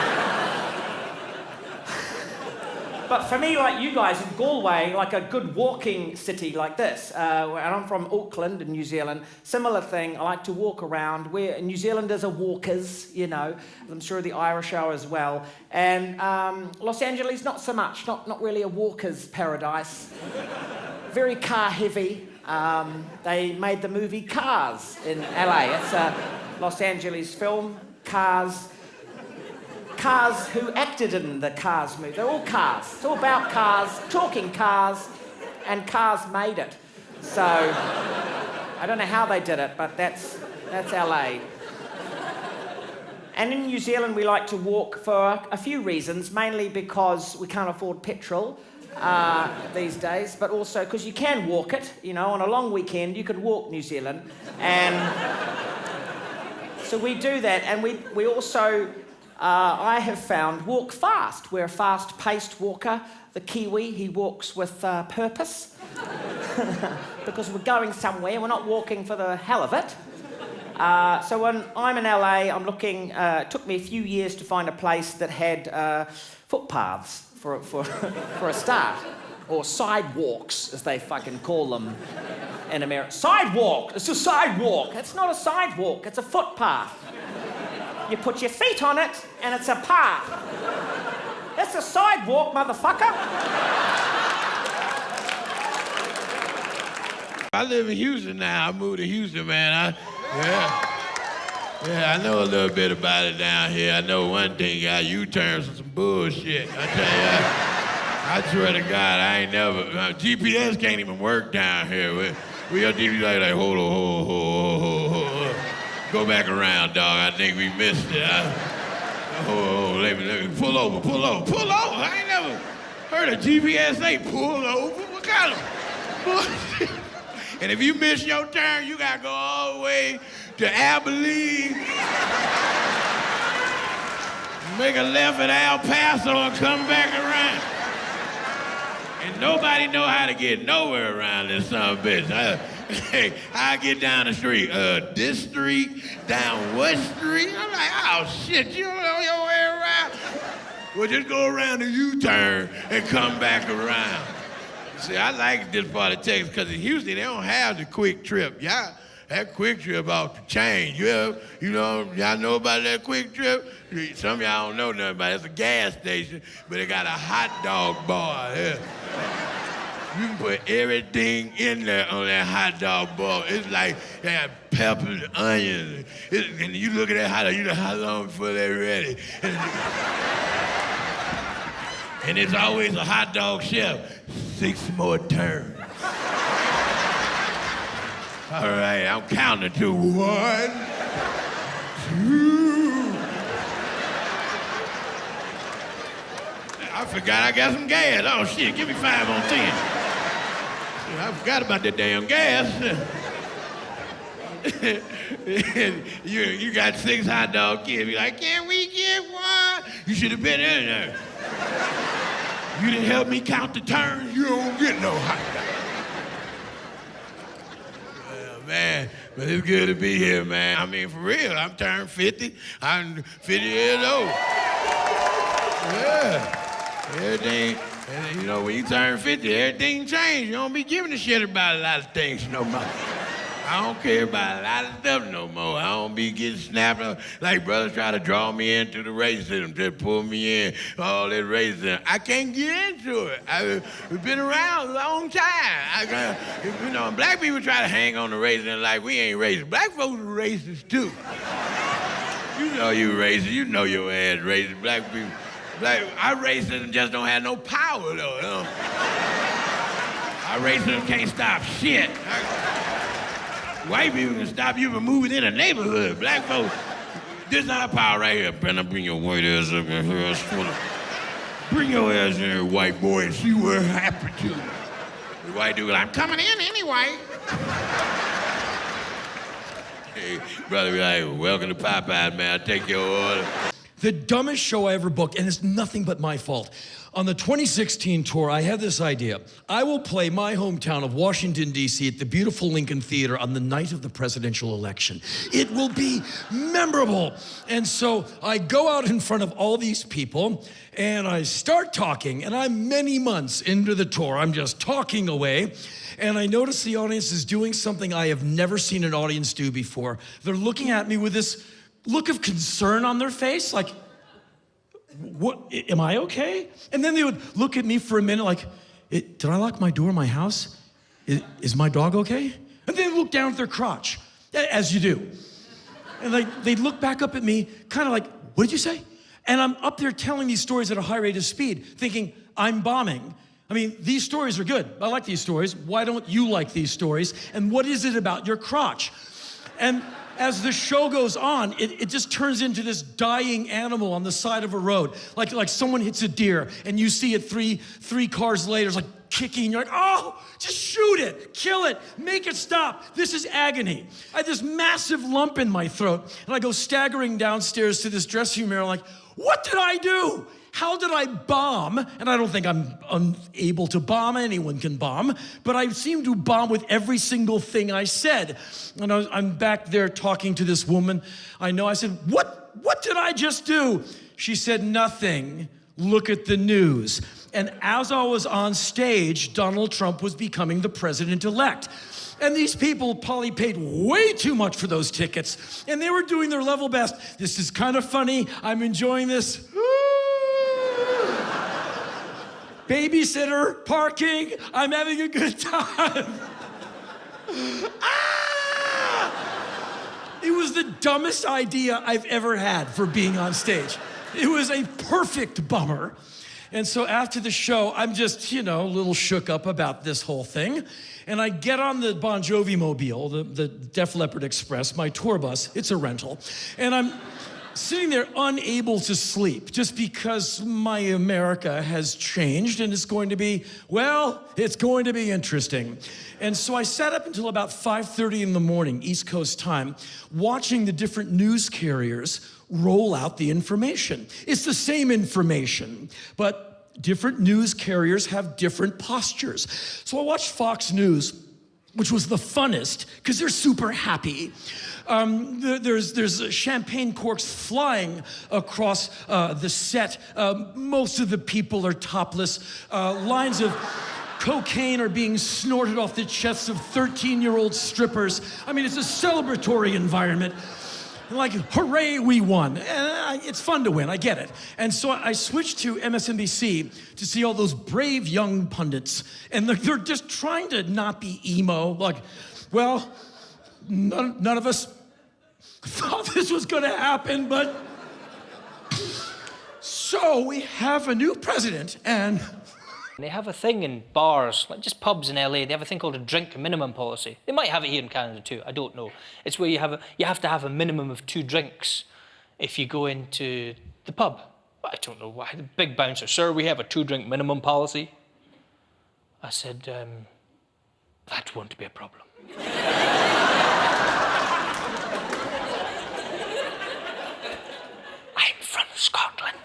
But for me, like you guys in Galway, like a good walking city like this, and I'm from Auckland in New Zealand, similar thing. I like to walk around. New Zealanders are walkers, I'm sure the Irish are as well. And Los Angeles, not so much, not really a walker's paradise. Very car heavy. They made the movie Cars in LA. It's a Los Angeles film, Cars. Cars who acted in the Cars movie. They're all cars. It's all about cars, talking cars, and Cars made it. So, I don't know how they did it, but that's LA. And in New Zealand, we like to walk for a few reasons, mainly because we can't afford petrol these days, but also because you can walk it. On a long weekend, you could walk New Zealand. And so we do that, and we also I have found walk fast. We're a fast-paced walker. The Kiwi, he walks with purpose. Because we're going somewhere, we're not walking for the hell of it. So when I'm in LA, I'm looking, it took me a few years to find a place that had footpaths for a start. Or sidewalks, as they fucking call them in America. Sidewalk! It's a sidewalk! It's not a sidewalk, it's a footpath. You put your feet on it, and it's a path. It's a sidewalk, motherfucker! I live in Houston now. I moved to Houston, man. Yeah, I know a little bit about it down here. I know one thing, got U-turns and some bullshit. I tell you, I swear to God, I ain't never. GPS can't even work down here. We got GPS like, hold on. Go back around, dog. I think we missed it. Let me pull over. I ain't never heard a GPS say pull over. What kind of bullshit? And if you miss your turn, you gotta go all the way to Abilene, make a left at El Paso and come back around. And nobody know how to get nowhere around this son of a bitch. I get down the street, this street, down what street? I'm like, oh shit, you don't know your way around? Well, just go around the U-turn and come back around. See, I like this part of Texas because in Houston, they don't have the quick trip. Yeah, that quick trip off the chain. Y'all know about that quick trip? Some of y'all don't know nothing about it. It's a gas station, but it got a hot dog bar. Yeah. You can put everything in there on that hot dog bar. It's like they have peppers, onions, and you look at that hot dog, you know how long before they're ready. And it's always a hot dog chef. 6 more turns. All right, I'm counting to 1, 2. I forgot I got some gas. Oh shit, give me 5 on 10. I forgot about that damn gas. you got 6 hot dog kids. Be like, can we get 1? You should have been in there. You didn't help me count the turns, you don't get no hot dog. Well, man, but it's good to be here, man. I mean, for real, I'm turned 50. I'm 50 years old. Yeah, everything, and, you know, when you turn 50, everything changes. You don't be giving a shit about a lot of things no more. I don't care about a lot of stuff no more. I don't be getting snapped up. Like brothers try to draw me into the racism, just pull me in, all that racism. I can't get into it. We've been around a long time. Black people try to hang on to racism like we ain't racist. Black folks are racist too. You know you racist. You know your ass racist. Black people, our racism just don't have no power though. You know? Our racism can't stop shit. White people can stop you from moving in a neighborhood. Black folks, this is our power right here. Better bring your white ass up in here. Bring your ass in here, white boy, and see what happened to you. The white dude, I'm coming in anyway. Hey, brother, be like, welcome to Popeyes, man. I'll take your order. The dumbest show I ever booked, and it's nothing but my fault. On the 2016 tour, I had this idea. I will play my hometown of Washington, D.C. at the beautiful Lincoln Theater on the night of the presidential election. It will be memorable. And so I go out in front of all these people, and I start talking, and I'm many months into the tour. I'm just talking away, and I notice the audience is doing something I have never seen an audience do before. They're looking at me with this look of concern on their face, like, what, am I okay? And then they would look at me for a minute like, did I lock my door in my house? Is my dog okay? And then they'd look down at their crotch, as you do. And they'd look back up at me, kind of like, what did you say? And I'm up there telling these stories at a high rate of speed, thinking I'm bombing. I mean, these stories are good. I like these stories. Why don't you like these stories? And what is it about your crotch? And as the show goes on, it just turns into this dying animal on the side of a road. Like someone hits a deer and you see it three cars later. It's like, kicking. You're like, oh, just shoot it, kill it, make it stop. This is agony. I had this massive lump in my throat, and I go staggering downstairs to this dressing room mirror, like, what did I do? How did I bomb? And I don't think I'm unable to bomb. Anyone can bomb. But I seem to bomb with every single thing I said. And I'm back there talking to this woman. I know. I said, what did I just do? She said, nothing. Look at the news. And as I was on stage, Donald Trump was becoming the president-elect. And these people probably paid way too much for those tickets. And they were doing their level best. This is kind of funny. I'm enjoying this. Babysitter, parking, I'm having a good time. It was the dumbest idea I've ever had for being on stage. It was a perfect bummer. And so after the show, I'm just, a little shook up about this whole thing. And I get on the Bon Jovi mobile, the Def Leppard Express, my tour bus. It's a rental. And I'm sitting there unable to sleep just because my America has changed and it's going to be interesting. And so I sat up until about 5:30 in the morning, East Coast time, watching the different news carriers roll out the information. It's the same information, but different news carriers have different postures. So I watched Fox News, which was the funnest because they're super happy. There's champagne corks flying across the set. Most of the people are topless. Lines of cocaine are being snorted off the chests of 13-year-old strippers. I mean, it's a celebratory environment. Like, hooray, we won. It's fun to win, I get it. And so I switched to MSNBC to see all those brave young pundits. And they're just trying to not be emo. Like, well, none of us thought this was gonna happen, but... So we have a new president, and... They have a thing in bars, like just pubs in LA, they have a thing called a drink minimum policy. They might have it here in Canada too, I don't know. It's where you have to have a minimum of 2 drinks if you go into the pub. I don't know why. The big bouncer, sir, we have a 2-drink minimum policy. I said, that won't be a problem. I'm from Scotland.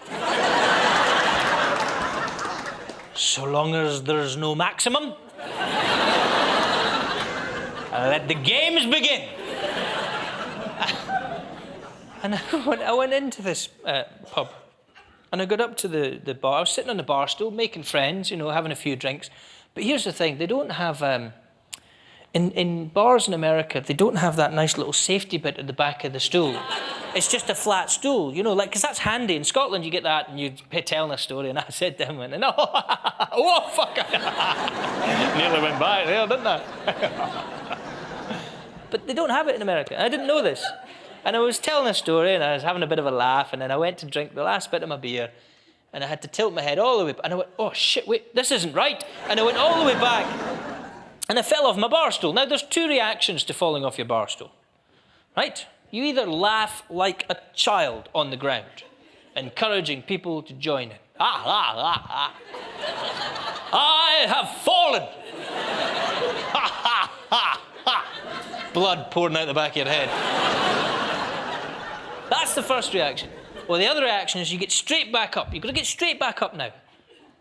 So long as there's no maximum, let the games begin. And I went into this pub, and I got up to the bar. I was sitting on the bar stool, making friends, having a few drinks. But here's the thing, they don't have, in bars in America, they don't have that nice little safety bit at the back of the stool. It's just a flat stool, because that's handy. In Scotland, you get that and you're telling a story, and I said to him, and oh, fuck. Nearly went by there, didn't I? But they don't have it in America. I didn't know this. And I was telling a story, and I was having a bit of a laugh, and then I went to drink the last bit of my beer, and I had to tilt my head all the way, and I went, oh, shit, wait, this isn't right. And I went all the way back, and I fell off my bar stool. Now, there's 2 reactions to falling off your bar stool, right? You either laugh like a child on the ground, encouraging people to join in. I have fallen. Blood pouring out the back of your head. That's the first reaction. Well, the other reaction is you get straight back up. You've got to get straight back up now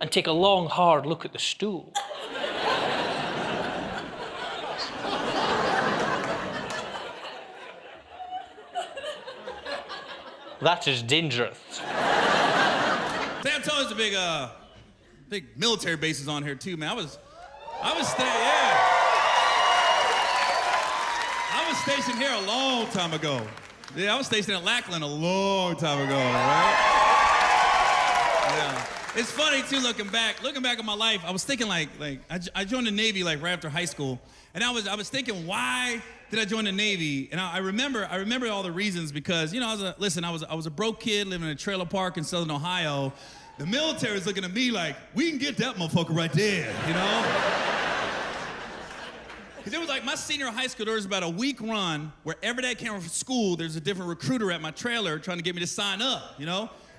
and take a long, hard look at the stool. That is dangerous. San Antonio's a big military bases on here too, man. I was stationed here a long time ago. Yeah, I was stationed at Lackland a long time ago, right? Yeah. It's funny too, looking back on my life. I was thinking like I joined the Navy like right after high school, and I was thinking, why did I join the Navy? And I remember all the reasons, because I was a broke kid living in a trailer park in Southern Ohio. The military was looking at me like, we can get that motherfucker right there, Because it was like my senior high school, there was about a week run where every day I came from school, there's a different recruiter at my trailer trying to get me to sign up,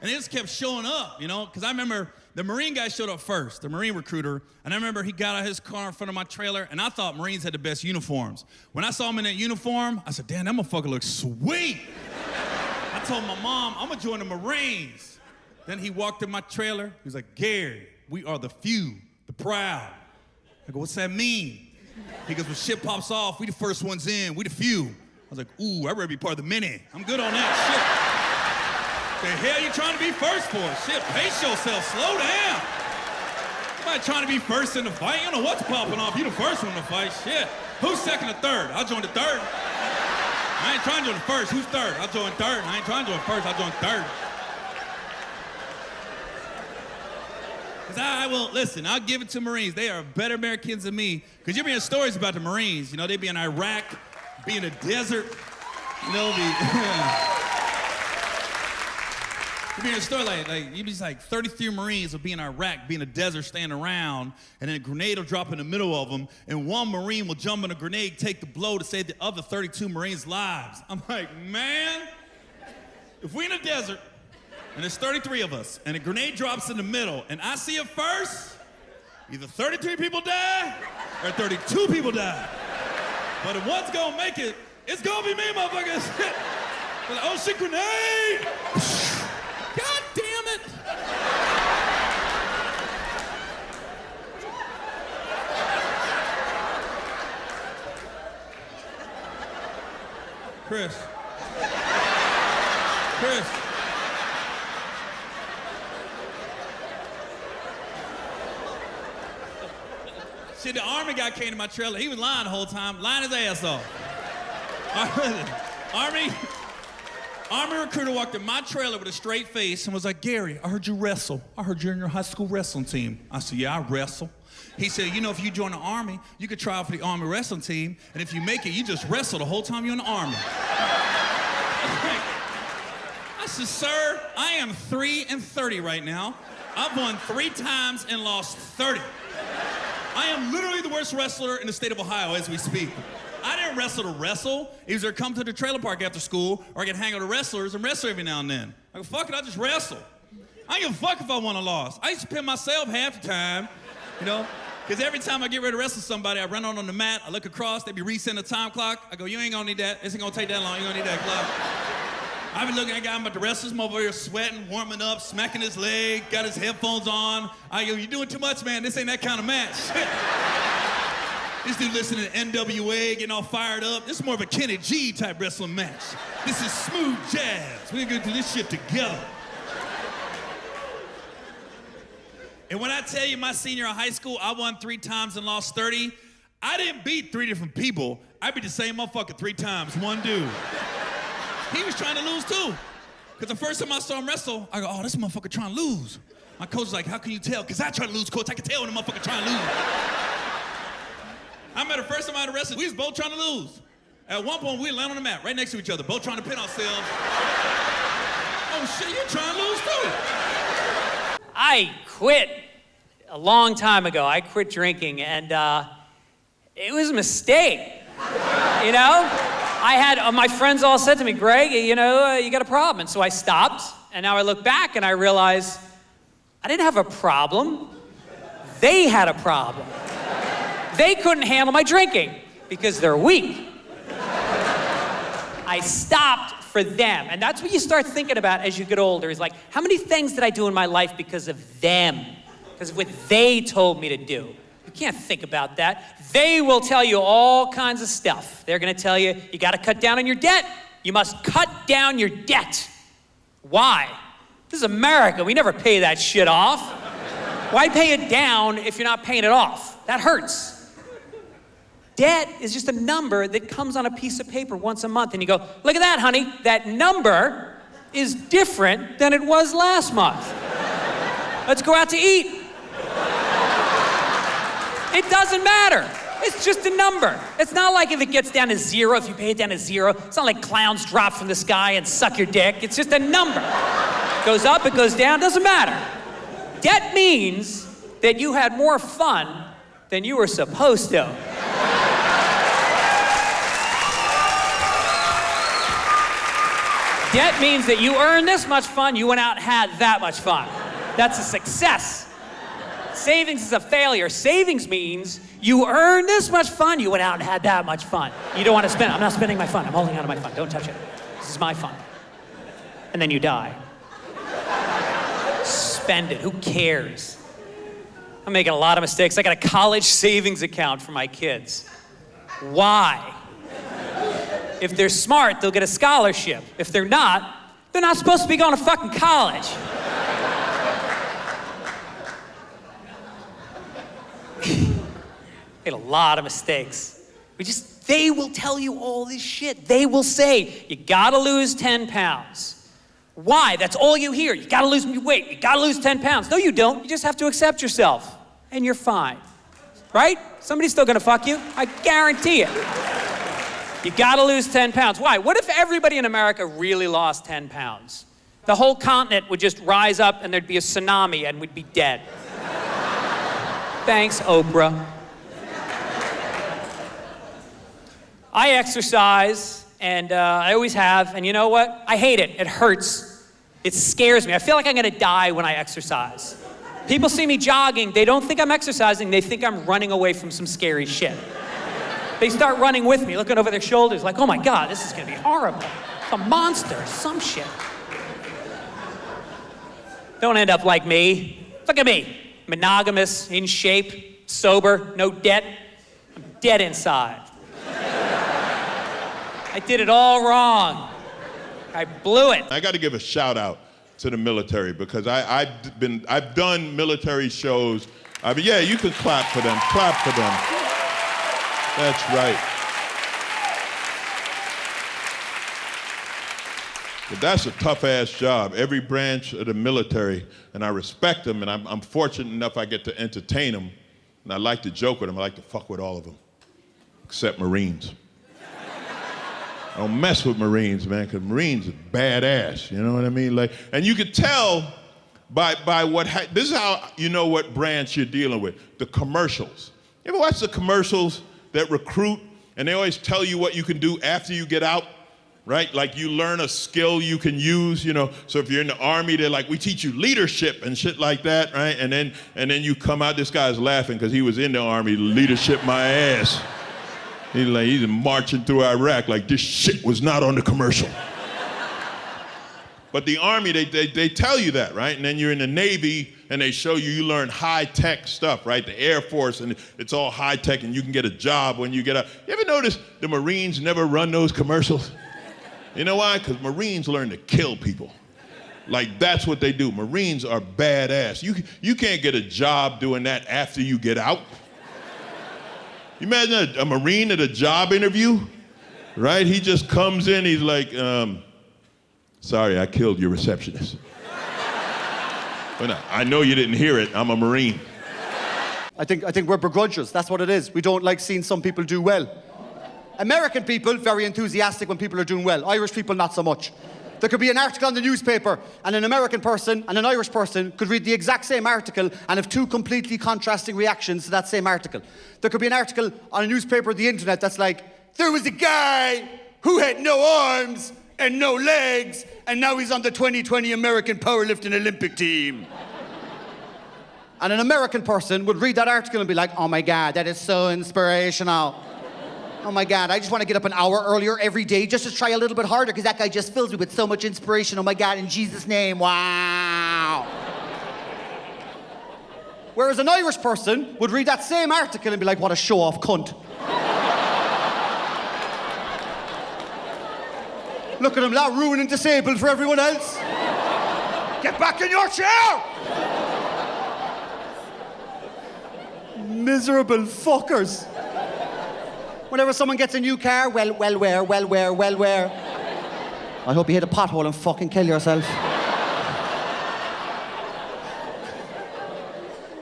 And they just kept showing up, you know? Because I remember the Marine guy showed up first, the Marine recruiter. And I remember he got out of his car in front of my trailer, and I thought Marines had the best uniforms. When I saw him in that uniform, I said, damn, that motherfucker looks sweet. I told my mom, I'm gonna join the Marines. Then he walked in my trailer. He was like, Gary, we are the few, the proud. I go, what's that mean? He goes, when shit pops off, we the first ones in, we the few. I was like, ooh, I'd rather be part of the many. I'm good on that shit. The hell you trying to be first for? Shit, pace yourself, slow down. Somebody trying to be first in the fight, you don't know what's popping off. You the first one to fight, shit. Who's second or third? I'll join the third. I ain't trying to join the first, who's third? I'll join third. I ain't trying to join first, I'll join third. Because I will, listen, I'll give it to Marines. They are better Americans than me. Because you're hearing stories about the Marines. You know, they be in Iraq, be in the desert. You know, you be in a story like you'd be like 33 Marines will be in Iraq, be in the desert, standing around, and then a grenade will drop in the middle of them, and one Marine will jump on a grenade, take the blow to save the other 32 Marines' lives. I'm like, man, if we in the desert, and there's 33 of us, and a grenade drops in the middle, and I see it first, either 33 people die, or 32 people die. But if one's gonna make it, it's gonna be me, motherfuckers. Like, oh shit, grenade! God damn it! Chris. See, the Army guy came to my trailer. He was lying the whole time, lying his ass off. Army recruiter walked in my trailer with a straight face and was like, Gary, I heard you wrestle. I heard you're in your high school wrestling team. I said, yeah, I wrestle. He said, you know, if you join the Army, you could try out for the Army wrestling team, and if you make it, you just wrestle the whole time you're in the Army. I said, sir, I am 3-30 right now. I've won 3 times and lost 30. I am literally the worst wrestler in the state of Ohio as we speak. I didn't wrestle to wrestle. Either come to the trailer park after school, or I get hang out with wrestlers and wrestle every now and then. I go, fuck it, I just wrestle. I ain't give a fuck if I won or lost. I used to pin myself half the time, you know? Because every time I get ready to wrestle somebody, I run on the mat, I look across, they be resetting the time clock. I go, you ain't gonna need that. This ain't gonna take that long. You ain't gonna need that clock. I've been looking at that guy, I'm about to wrestle him over here, sweating, warming up, smacking his leg, got his headphones on. I go, you doing too much, man. This ain't that kind of match. This dude listening to NWA, getting all fired up. This is more of a Kenny G type wrestling match. This is smooth jazz. We're gonna do this shit together. And when I tell you my senior year of high school, I won 3 times and lost 30, I didn't beat 3 different people. I beat the same motherfucker 3 times, one dude. He was trying to lose too. Because the first time I saw him wrestle, I go, oh, this motherfucker trying to lose. My coach was like, how can you tell? Because I try to lose, coach. I can tell when the motherfucker trying to lose. I remember the first time I had to wrestle, we was both trying to lose. At one point, we land on the mat, right next to each other, both trying to pin ourselves. Oh shit, you trying to lose too. I quit a long time ago. I quit drinking, and it was a mistake, you know? I had, my friends all said to me, Greg, you know, you got a problem. And so I stopped, and now I look back and I realize I didn't have a problem. They had a problem. They couldn't handle my drinking because they're weak. I stopped for them. And that's what you start thinking about as you get older, is like, how many things did I do in my life because of them? Because of what they told me to do. You can't think about that. They will tell you all kinds of stuff. They're gonna tell you, you gotta cut down on your debt. You must cut down your debt. Why? This is America, we never pay that shit off. Why pay it down if you're not paying it off? That hurts. Debt is just a number that comes on a piece of paper once a month, and you go, look at that, honey, that number is different than it was last month. Let's go out to eat. It doesn't matter. It's just a number. It's not like if it gets down to 0, if you pay it down to 0, it's not like clowns drop from the sky and suck your dick. It's just a number. It goes up, it goes down, doesn't matter. Debt means that you had more fun than you were supposed to. Debt means that you earned this much fun, you went out and had that much fun. That's a success. Savings is a failure. Savings means you earned this much fun, you went out and had that much fun. You don't want to spend it. I'm not spending my fun. I'm holding on to my fun. Don't touch it. This is my fun. And then you die. Spend it. Who cares? I'm making a lot of mistakes. I got a college savings account for my kids. Why? If they're smart, they'll get a scholarship. If they're not supposed to be going to fucking college. Made a lot of mistakes. They will tell you all this shit. They will say, you gotta lose 10 pounds. Why? That's all you hear. You gotta lose weight. You gotta lose 10 pounds. No, you don't. You just have to accept yourself. And you're fine. Right? Somebody's still gonna fuck you. I guarantee it. You gotta lose 10 pounds. Why? What if everybody in America really lost 10 pounds? The whole continent would just rise up and there'd be a tsunami and we'd be dead. Thanks, Oprah. I exercise, and I always have, and you know what? I hate it. It hurts. It scares me. I feel like I'm gonna die when I exercise. People see me jogging, they don't think I'm exercising, they think I'm running away from some scary shit. They start running with me, looking over their shoulders like, oh my God, this is gonna be horrible. It's a monster, some shit. Don't end up like me. Look at me, monogamous, in shape, sober, no debt. I'm dead inside. I did it all wrong. I blew it. I got to give a shout out to the military because I've done military shows. I mean, yeah, you can clap for them. Clap for them. That's right. But that's a tough ass job. Every branch of the military, and I respect them, and I'm fortunate enough I get to entertain them, and I like to joke with them. I like to fuck with all of them, except Marines. I don't mess with Marines, man, because Marines are badass, you know what I mean? Like, and you could tell by what, this is how you know what branch you're dealing with, the commercials. You ever watch the commercials that recruit, and they always tell you what you can do after you get out, right? Like you learn a skill you can use, you know? So if you're in the Army, they're like, we teach you leadership and shit like that, right? And then you come out, this guy's laughing because he was in the Army, leadership my ass. He's marching through Iraq like this shit was not on the commercial. But the Army, they tell you that, right? And then you're in the Navy and they show you learn high-tech stuff, right? The Air Force, and it's all high-tech and you can get a job when you get out. You ever notice the Marines never run those commercials? You know why? Because Marines learn to kill people. Like, that's what they do. Marines are badass. You can't get a job doing that after you get out. You imagine a Marine at a job interview, right? He just comes in, he's like, sorry, I killed your receptionist. But I know you didn't hear it, I'm a Marine. I think we're begrudgers, that's what it is. We don't like seeing some people do well. American people, very enthusiastic when people are doing well. Irish people, not so much. There could be an article on the newspaper, and an American person and an Irish person could read the exact same article and have two completely contrasting reactions to that same article. There could be an article on a newspaper or the internet that's like, there was a guy who had no arms and no legs, and now he's on the 2020 American powerlifting Olympic team. And an American person would read that article and be like, oh my God, that is so inspirational. Oh my God, I just want to get up an hour earlier every day just to try a little bit harder because that guy just fills me with so much inspiration. Oh my God, in Jesus' name, wow. Whereas an Irish person would read that same article and be like, what a show-off cunt. Look at him now, ruining disabled for everyone else. Get back in your chair! Miserable fuckers. Whenever someone gets a new car, well where? I hope you hit a pothole and fucking kill yourself.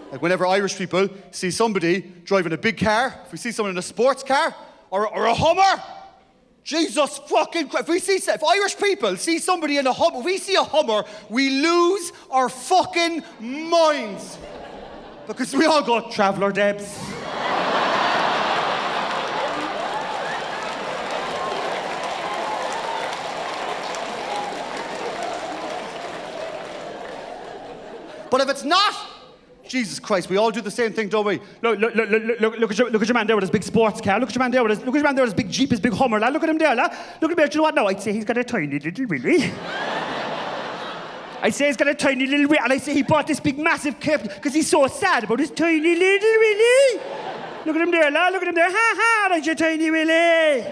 Like whenever Irish people see somebody driving a big car, if we see someone in a sports car or a Hummer, Jesus fucking Christ. If Irish people see somebody in a Hummer, we see a Hummer, we lose our fucking minds. Because we all go, Traveller Debs. But if it's not, Jesus Christ, we all do the same thing, don't we? Look at your man there with his big sports car. Look at your man there with his big Jeep, his big Hummer, lad. Look at him there, lad. Look at him there. Do you know what now? I'd say he's got a tiny little willy. I'd say he's got a tiny little willy. And I say he bought this big massive kip because he's so sad about his tiny little willy. Look at him there, lad. Look at him there. Ha ha, that's your tiny willy.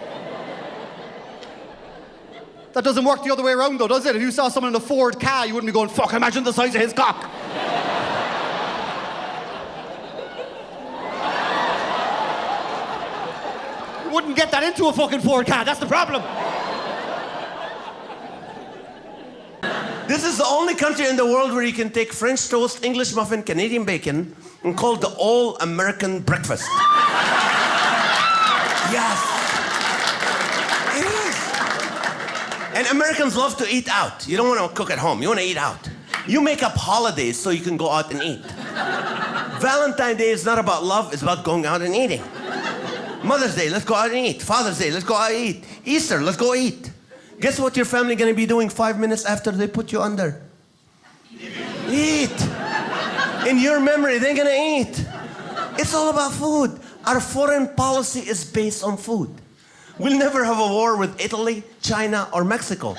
That doesn't work the other way around, though, does it? If you saw someone in a Ford car, you wouldn't be going, fuck, imagine the size of his cock. You wouldn't get that into a fucking Ford car. That's the problem. This is the only country in the world where you can take French toast, English muffin, Canadian bacon, and call it the all-American breakfast. Yes. It is. And Americans love to eat out. You don't want to cook at home. You want to eat out. You make up holidays so you can go out and eat. Valentine's Day is not about love. It's about going out and eating. Mother's Day, let's go out and eat. Father's Day, let's go out and eat. Easter, let's go eat. Guess what your family going to be doing 5 minutes after they put you under? Eat. In your memory, they're going to eat. It's all about food. Our foreign policy is based on food. We'll never have a war with Italy, China, or Mexico.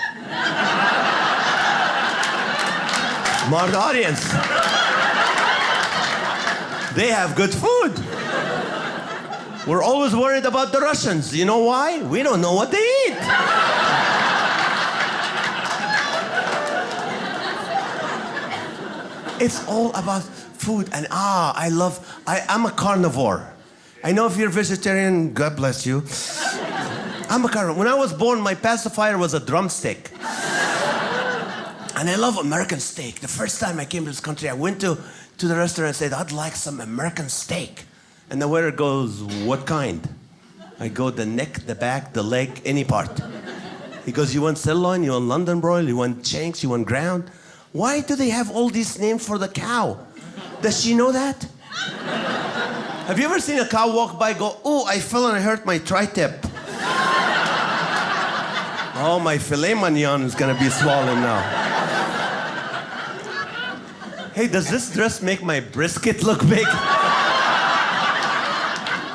Smart audience. They have good food. We're always worried about the Russians. You know why? We don't know what they eat. It's all about food. And I'm a carnivore. I know if you're vegetarian, God bless you. I'm a carnivore. When I was born, my pacifier was a drumstick. And I love American steak. The first time I came to this country, I went to the restaurant and said, I'd like some American steak. And the waiter goes, what kind? I go, the neck, the back, the leg, any part. He goes, you want sirloin, you want London broil, you want shanks, you want ground? Why do they have all these names for the cow? Does she know that? Have you ever seen a cow walk by, go, oh, I fell and I hurt my tri-tip. Oh, my filet mignon is gonna be swollen now. Hey, does this dress make my brisket look big?